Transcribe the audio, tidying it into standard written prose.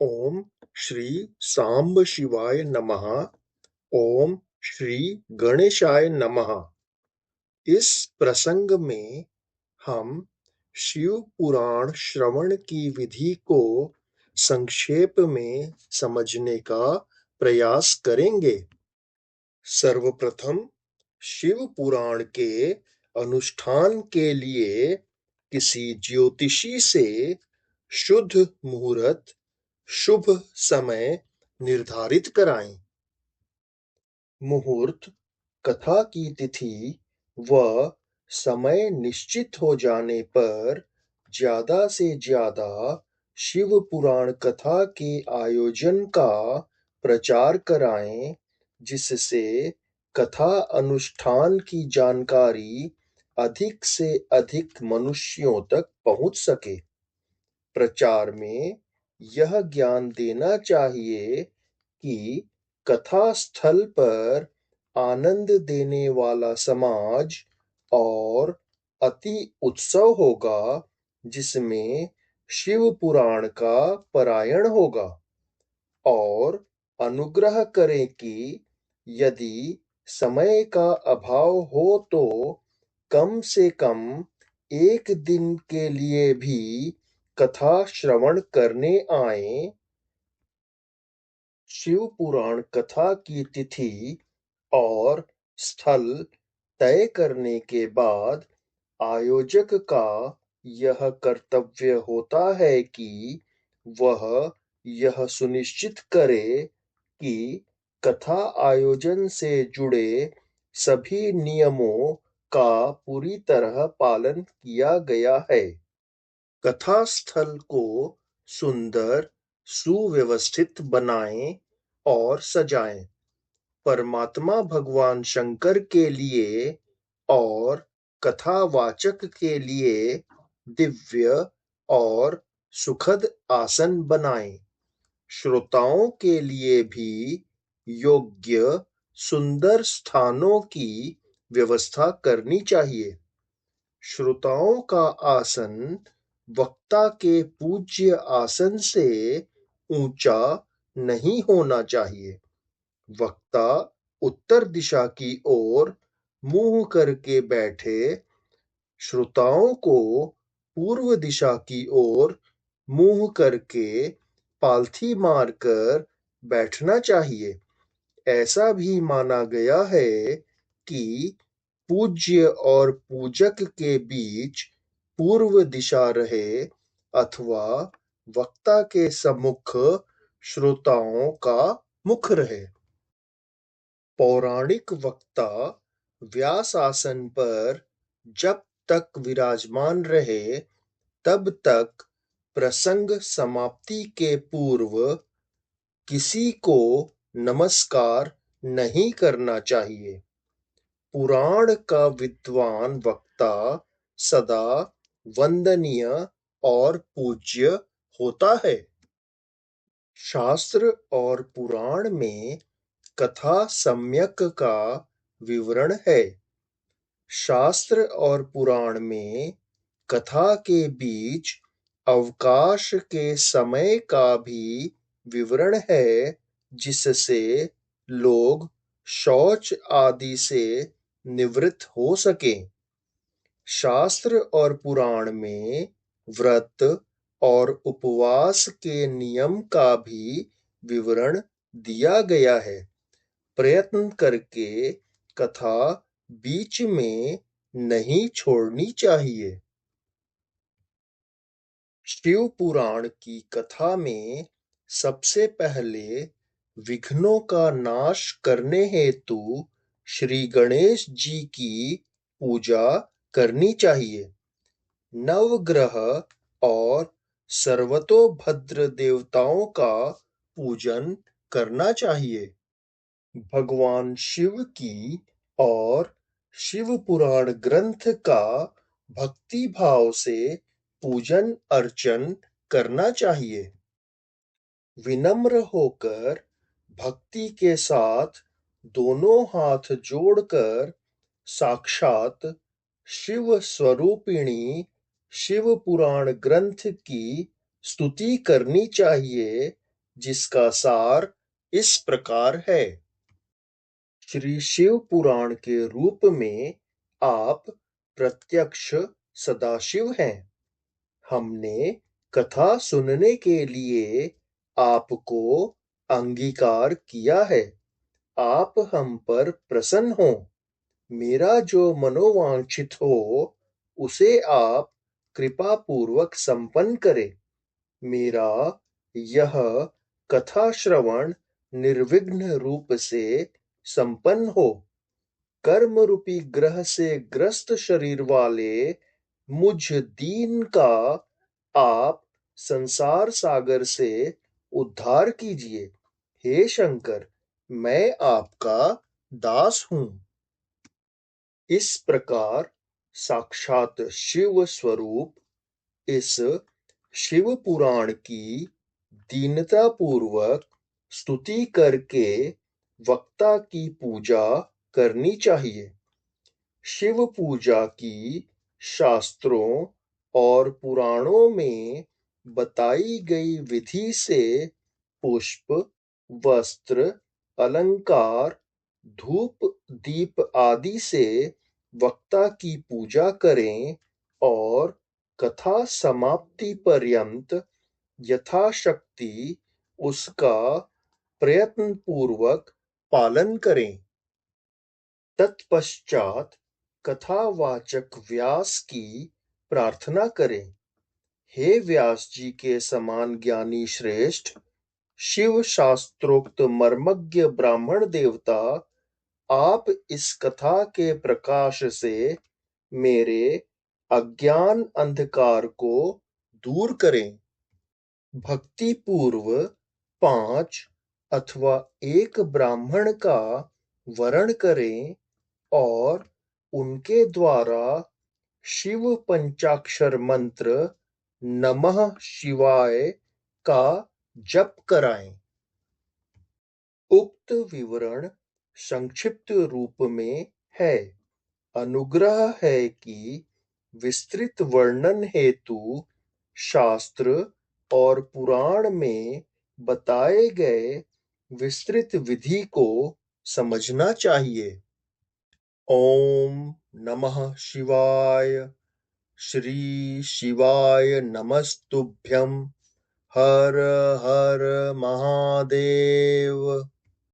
ओम श्री सांब शिवाय नमः। ओम श्री गणेशाय नमः। इस प्रसंग में हम शिव पुराण श्रवण की विधि को संक्षेप में समझने का प्रयास करेंगे। सर्वप्रथम शिव पुराण के अनुष्ठान के लिए किसी ज्योतिषी से शुद्ध मुहूर्त, शुभ समय निर्धारित कराएं। मुहूर्त, कथा की तिथि व समय निश्चित हो जाने पर ज्यादा से ज्यादा शिव पुराण कथा के आयोजन का प्रचार कराएं, जिससे कथा अनुष्ठान की जानकारी अधिक से अधिक मनुष्यों तक पहुंच सके। प्रचार में यह ज्ञान देना चाहिए कि कथा स्थल पर आनंद देने वाला समाज और अति उत्सव होगा, जिसमें शिव पुराण का पारायण होगा, और अनुग्रह करें कि यदि समय का अभाव हो तो कम से कम एक दिन के लिए भी कथा श्रवण करने आएं। शिव पुराण कथा की तिथि और स्थल तय करने के बाद आयोजक का यह कर्तव्य होता है कि वह यह सुनिश्चित करे कि कथा आयोजन से जुड़े सभी नियमों का पूरी तरह पालन किया गया है। कथा स्थल को सुंदर सुव्यवस्थित बनाएं और सजाएं। परमात्मा भगवान शंकर के लिए और कथावाचक के लिए दिव्य और सुखद आसन बनाएं। श्रोताओं के लिए भी योग्य सुंदर स्थानों की व्यवस्था करनी चाहिए। श्रोताओं का आसन वक्ता के पूज्य आसन से ऊंचा नहीं होना चाहिए। वक्ता उत्तर दिशा की ओर मुंह करके बैठे। श्रोताओं को पूर्व दिशा की ओर मुंह करके पालथी मारकर बैठना चाहिए। ऐसा भी माना गया है कि पूज्य और पूजक के बीच पूर्व दिशा रहे अथवा वक्ता के सम्मुख श्रोताओं का मुख रहे। पौराणिक वक्ता व्यासासन पर जब तक विराजमान रहे तब तक प्रसंग समाप्ति के पूर्व किसी को नमस्कार नहीं करना चाहिए। पुराण का विद्वान वक्ता सदा वंदनीय और पूज्य होता है। शास्त्र और पुराण में कथा सम्यक का विवरण है। शास्त्र और पुराण में कथा के बीच अवकाश के समय का भी विवरण है, जिससे लोग शौच आदि से निवृत्त हो सकें। शास्त्र और पुराण में व्रत और उपवास के नियम का भी विवरण दिया गया है। प्रयत्न करके कथा बीच में नहीं छोड़नी चाहिए। शिव पुराण की कथा में सबसे पहले विघ्नों का नाश करने हेतु श्री गणेश जी की पूजा करनी चाहिए। नवग्रह और सर्वतोभद्र देवताओं का पूजन करना चाहिए। भगवान शिव की और शिव पुराण ग्रंथ का भक्ति भाव से पूजन अर्चन करना चाहिए। विनम्र होकर भक्ति के साथ दोनों हाथ जोड़कर साक्षात शिव स्वरूपिणी शिव पुराण ग्रंथ की स्तुति करनी चाहिए जिसका सार इस प्रकार है। श्री शिव पुराण के रूप में आप प्रत्यक्ष सदाशिव हैं। हमने कथा सुनने के लिए आपको अंगीकार किया है। आप हम पर प्रसन्न हो। मेरा जो मनोवांछित हो उसे आप कृपा पूर्वक संपन्न करें। मेरा यह कथा श्रवण निर्विघ्न रूप से संपन्न हो। कर्म रूपी ग्रह से ग्रस्त शरीर वाले मुझ दीन का आप संसार सागर से उद्धार कीजिए। हे शंकर, मैं आपका दास हूँ। इस प्रकार साक्षात शिव स्वरूप इस शिव पुराण की दीनता पूर्वक स्तुति करके वक्ता की पूजा करनी चाहिए। शिव पूजा की शास्त्रों और पुराणों में बताई गई विधि से पुष्प, वस्त्र, अलंकार, धूप दीप आदि से वक्ता की पूजा करें और कथा समाप्ति पर्यंत यथाशक्ति उसका प्रयत्न पूर्वक पालन करें। तत्पश्चात कथावाचक व्यास की प्रार्थना करें। हे व्यास जी के समान ज्ञानी श्रेष्ठ, शिव शास्त्रोक्त मर्मज्ञ ब्राह्मण देवता, आप इस कथा के प्रकाश से मेरे अज्ञान अंधकार को दूर करें। भक्ति पूर्व 5 अथवा 1 ब्राह्मण का वरण करें और उनके द्वारा शिव पंचाक्षर मंत्र नमः शिवाय का जप कराएं। उक्त विवरण संक्षिप्त रूप में है। अनुग्रह है कि विस्तृत वर्णन हेतु शास्त्र और पुराण में बताए गए विस्तृत विधि को समझना चाहिए। ओम नमः शिवाय। श्री शिवाय नमस्तुभ्यं। हर हर महादेव।